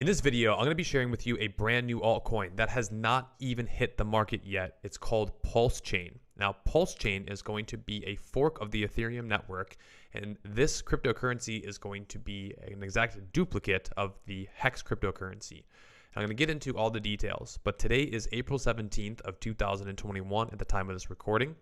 In this video, I'm going to be sharing with you a brand new altcoin that has not even hit the market yet. It's called Pulse Chain. Now, Pulse Chain is going to be a fork of the Ethereum network, and this cryptocurrency is going to be an exact duplicate of the Hex cryptocurrency. I'm going to get into all the details, but today is April 17th of 2021 at the time of this recording,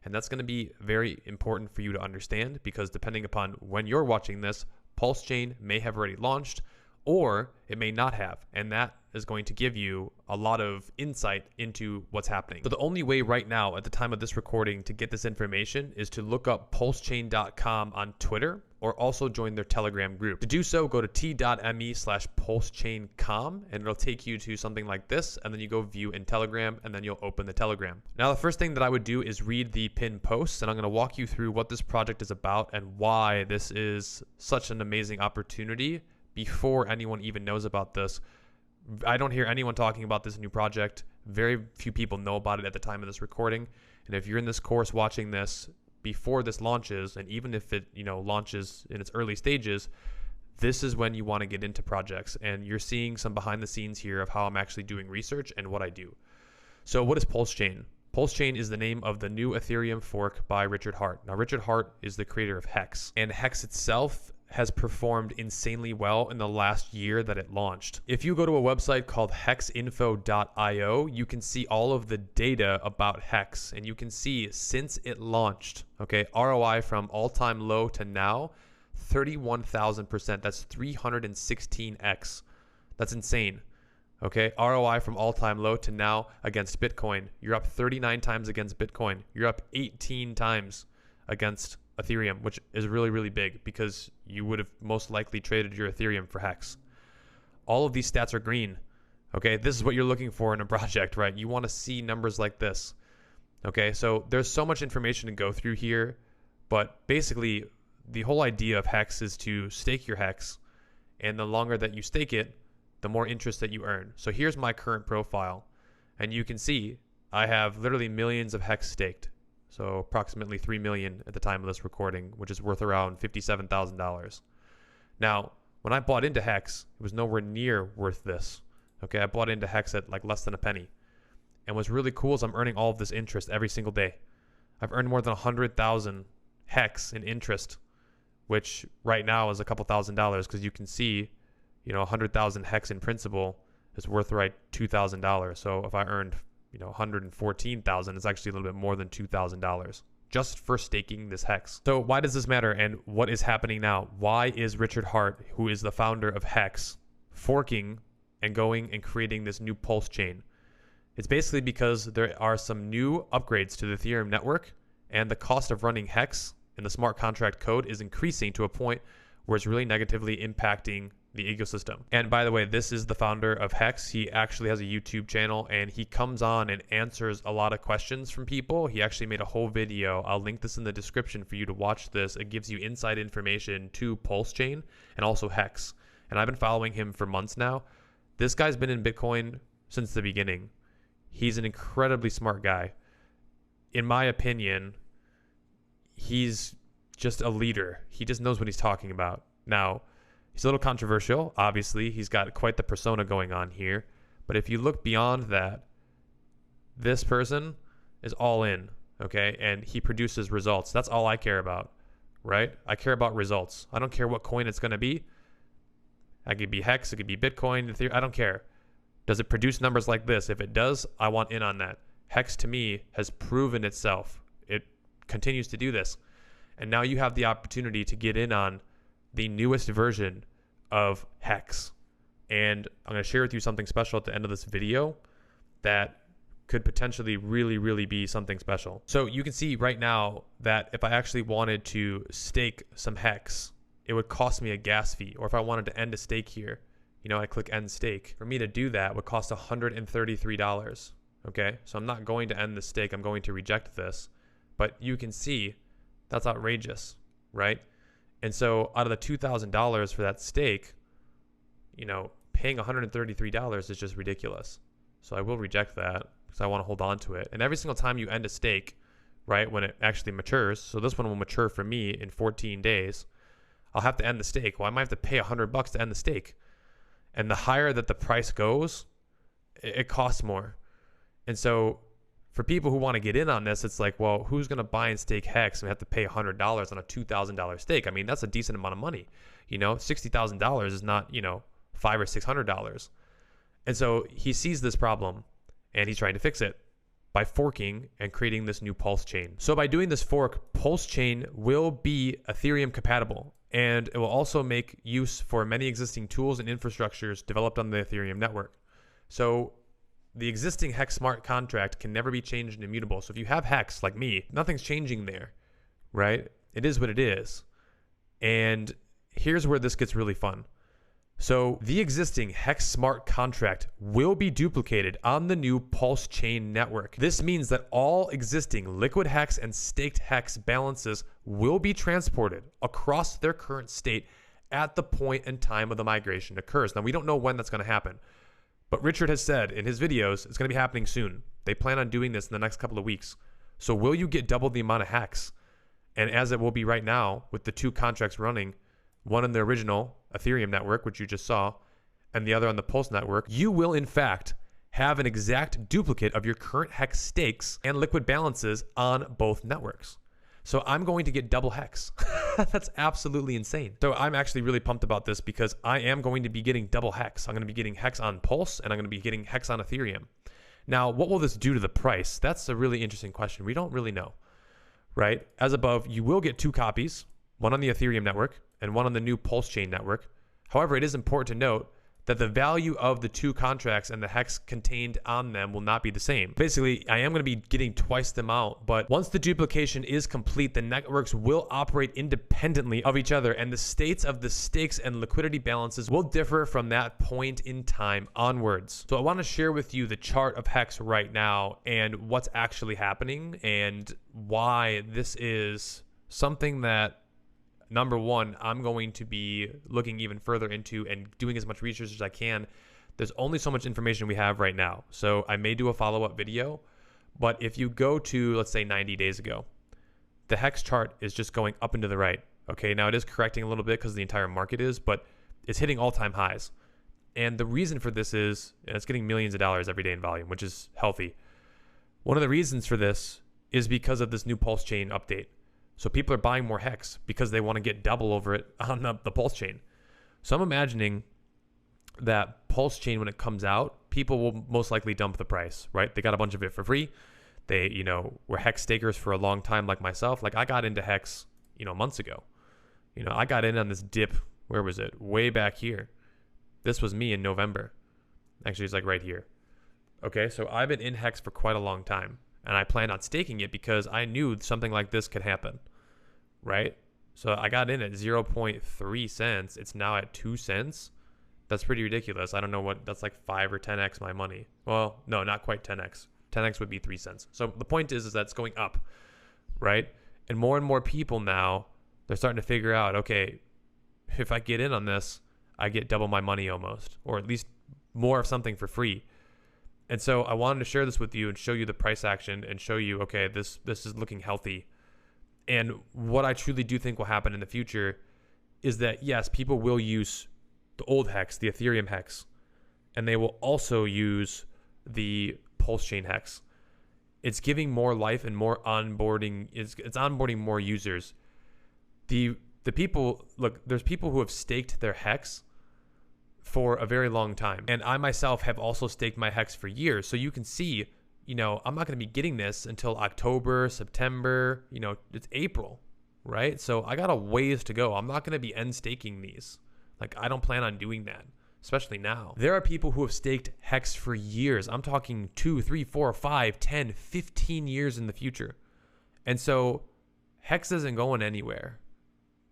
and that's going to be very important for you to understand because depending upon when you're watching this, Pulse Chain may have already launched, or it may not have, and that is going to give you a lot of insight into what's happening. So the only way right now at the time of this recording to get this information is to look up pulsechain.com on Twitter or also join their Telegram group. To do so, go to t.me/pulsechaincom and it'll take you to something like this, and then you go view in Telegram and then you'll open the Telegram. Now the first thing that I would do is read the pinned posts, and I'm going to walk you through what this project is about and why this is such an amazing opportunity before anyone even knows about this. I don't hear anyone talking about this new project. Very few people know about it at the time of this recording. And if you're in this course watching this before this launches, and even if it launches in its early stages, this is when you want to get into projects. And you're seeing some behind the scenes here of how I'm actually doing research and what I do. So what is Pulse Chain? Pulse Chain is the name of the new Ethereum fork by Richard Heart. Now, Richard Heart is the creator of Hex, and Hex itself has performed insanely well in the last year that it launched. If you go to a website called hexinfo.io, you can see all of the data about Hex, and you can see since it launched, ROI from all-time low to now, 31,000%. That's 316x. That's insane. ROI from all-time low to now against Bitcoin. You're up 39 times against Bitcoin. You're up 18 times against Ethereum, which is really, really big because you would have most likely traded your Ethereum for Hex. All of these stats are green. This is what you're looking for in a project, right? You want to see numbers like this. So there's so much information to go through here, but basically the whole idea of Hex is to stake your Hex, and the longer that you stake it, the more interest that you earn. So here's my current profile, and you can see I have literally millions of Hex staked. So approximately 3 million at the time of this recording, which is worth around $57,000. Now, when I bought into Hex, it was nowhere near worth this. I bought into Hex at like less than a penny. And what's really cool is I'm earning all of this interest every single day. I've earned more than 100,000 Hex in interest, which right now is a couple $1,000s because you can see, 100,000 Hex in principal is worth right $2,000. So if I earned 114,000, it's actually a little bit more than $2,000 just for staking this Hex. So why does this matter, and what is happening now? Why is Richard Heart, who is the founder of Hex, forking and going and creating this new Pulse Chain? It's basically because there are some new upgrades to the Ethereum network, and the cost of running Hex in the smart contract code is increasing to a point where it's really negatively impacting the ecosystem. And by the way, this is the founder of Hex. He actually has a YouTube channel, and he comes on and answers a lot of questions from people. He actually made a whole video. I'll link this in the description for you to watch this. It gives you inside information to Pulse Chain and also Hex. And I've been following him for months now. This guy's been in Bitcoin since the beginning. He's an incredibly smart guy. In my opinion, he's just a leader. He just knows what he's talking about. Now, he's a little controversial. Obviously, he's got quite the persona going on here. But if you look beyond that, this person is all in, and he produces results. That's all I care about, right? I care about results. I don't care what coin it's going to be. It could be Hex, it could be Bitcoin, Ethereum. I don't care. Does it produce numbers like this? If it does, I want in on that. Hex, to me, has proven itself. It continues to do this. And now you have the opportunity to get in on the newest version of Hex. And I'm going to share with you something special at the end of this video that could potentially really, really be something special. So you can see right now that if I actually wanted to stake some Hex, it would cost me a gas fee. Or if I wanted to end a stake here, I click end stake. For me to do that would cost $133. So I'm not going to end the stake. I'm going to reject this. But you can see that's outrageous, right? And so out of the $2,000 for that stake, paying $133 is just ridiculous. So I will reject that because I want to hold on to it. And every single time you end a stake, right, when it actually matures, so this one will mature for me in 14 days, I'll have to end the stake. Well, I might have to pay $100 to end the stake. And the higher that the price goes, it costs more. And so for people who want to get in on this, it's like, well, who's going to buy and stake Hex and have to pay $100 on a $2,000 stake? I mean, that's a decent amount of money. $60,000 is not, $500 or $600. And so he sees this problem and he's trying to fix it by forking and creating this new Pulse chain. So by doing this fork, Pulse chain will be Ethereum compatible, and it will also make use for many existing tools and infrastructures developed on the Ethereum network. So the existing Hex smart contract can never be changed and immutable. So if you have Hex like me, nothing's changing there, right? It is what it is. And here's where this gets really fun. So the existing Hex smart contract will be duplicated on the new Pulse chain network. This means that all existing liquid Hex and staked Hex balances will be transported across their current state at the point in time of the migration occurs. Now, we don't know when that's going to happen, but Richard has said in his videos it's going to be happening soon. They plan on doing this in the next couple of weeks. So will you get double the amount of Hex? And as it will be right now with the two contracts running, one in the original Ethereum network, which you just saw, and the other on the Pulse network, you will in fact have an exact duplicate of your current Hex stakes and liquid balances on both networks. So I'm going to get double Hex. That's absolutely insane. So I'm actually really pumped about this because I am going to be getting double Hex. I'm going to be getting Hex on Pulse and I'm going to be getting Hex on Ethereum. Now, what will this do to the price? That's a really interesting question. We don't really know, right? As above, you will get two copies, one on the Ethereum network and one on the new Pulse chain network. However, it is important to note that the value of the two contracts and the Hex contained on them will not be the same. Basically, I am going to be getting twice the amount, but once the duplication is complete, the networks will operate independently of each other, and the states of the stakes and liquidity balances will differ from that point in time onwards. So I want to share with you the chart of Hex right now and what's actually happening and why this is something that, number one, I'm going to be looking even further into and doing as much research as I can. There's only so much information we have right now. So I may do a follow-up video, but if you go to, let's say 90 days ago, the Hex chart is just going up and to the right. Okay, now it is correcting a little bit because the entire market is, but it's hitting all-time highs. And the reason for this is, and it's getting millions of dollars every day in volume, which is healthy. One of the reasons for this is because of this new Pulse chain update. So people are buying more Hex because they want to get double over it on the Pulse chain. So I'm imagining that Pulse chain, when it comes out, people will most likely dump the price, right? They got a bunch of it for free. They, were Hex stakers for a long time like myself. Like I got into Hex, months ago. I got in on this dip. Where was it? Way back here. This was me in November. Actually, it's like right here. Okay, so I've been in Hex for quite a long time. And I planned on staking it because I knew something like this could happen, right? So I got in at 0.3 cents. It's now at 2 cents. That's pretty ridiculous. I don't know that's like 5 or 10x my money. Well, no, not quite 10x. 10x would be 3 cents. So the point is that it's going up, right? And more people now, they're starting to figure out, okay, if I get in on this, I get double my money almost, or at least more of something for free. And so I wanted to share this with you and show you the price action and show you, okay, this is looking healthy. And what I truly do think will happen in the future is that, yes, people will use the old Hex, the Ethereum Hex, and they will also use the Pulse chain Hex. It's giving more life and more onboarding. It's onboarding more users. The people, look, there's people who have staked their Hex for a very long time. And I myself have also staked my Hex for years. So you can see, I'm not going to be getting this until October, September, it's April, right? So I got a ways to go. I'm not going to be end staking these. Like I don't plan on doing that, especially now. There are people who have staked Hex for years. I'm talking 2, 3, 4, 5, 10, 15 years in the future. And so Hex isn't going anywhere.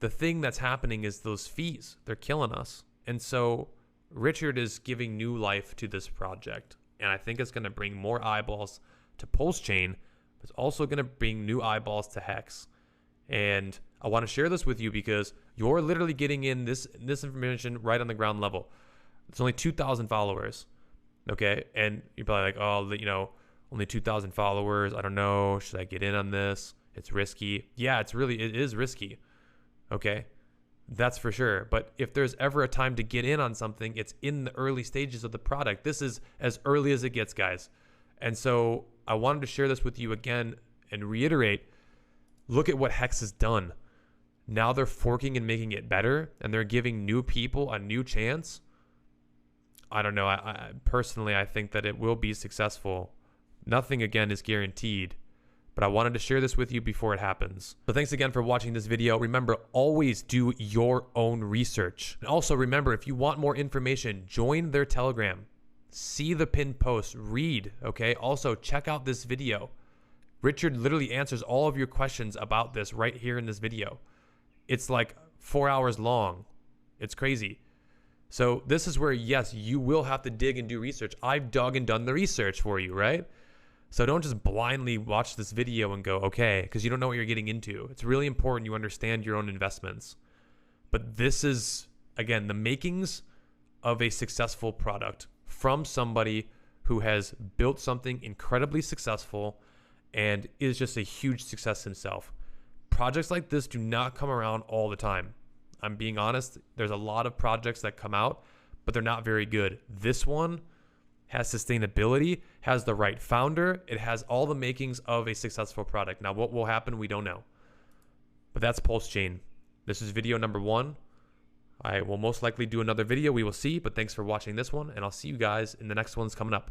The thing that's happening is those fees. They're killing us. And so Richard is giving new life to this project, and I think it's going to bring more eyeballs to Pulse chain. It's also going to bring new eyeballs to Hex, and I want to share this with you because you're literally getting in this information right on the ground level. It's only 2,000 followers, okay? And you're probably like, oh, only 2,000 followers. I don't know. Should I get in on this? It's risky. Yeah, it is risky, okay? That's for sure. But if there's ever a time to get in on something, it's in the early stages of the product. This is as early as it gets, guys. And so I wanted to share this with you again and reiterate, look at what Hex has done. Now they're forking and making it better, and they're giving new people a new chance. I don't know. I personally, I think that it will be successful. Nothing, again, is guaranteed, but I wanted to share this with you before it happens. So thanks again for watching this video. Remember, always do your own research. And also remember, if you want more information, join their Telegram. See the pinned post, read, okay? Also, check out this video. Richard literally answers all of your questions about this right here in this video. It's like 4 hours long. It's crazy. So this is where, yes, you will have to dig and do research. I've dug and done the research for you, right? So don't just blindly watch this video and go, okay, because you don't know what you're getting into. It's really important you understand your own investments. But this is, again, the makings of a successful product from somebody who has built something incredibly successful and is just a huge success himself. Projects like this do not come around all the time. I'm being honest. There's a lot of projects that come out, but they're not very good. This one has sustainability, has the right founder. It has all the makings of a successful product. Now, what will happen, we don't know. But that's Pulse Chain. This is video number 1. I will most likely do another video. We will see. But thanks for watching this one, and I'll see you guys in the next ones coming up.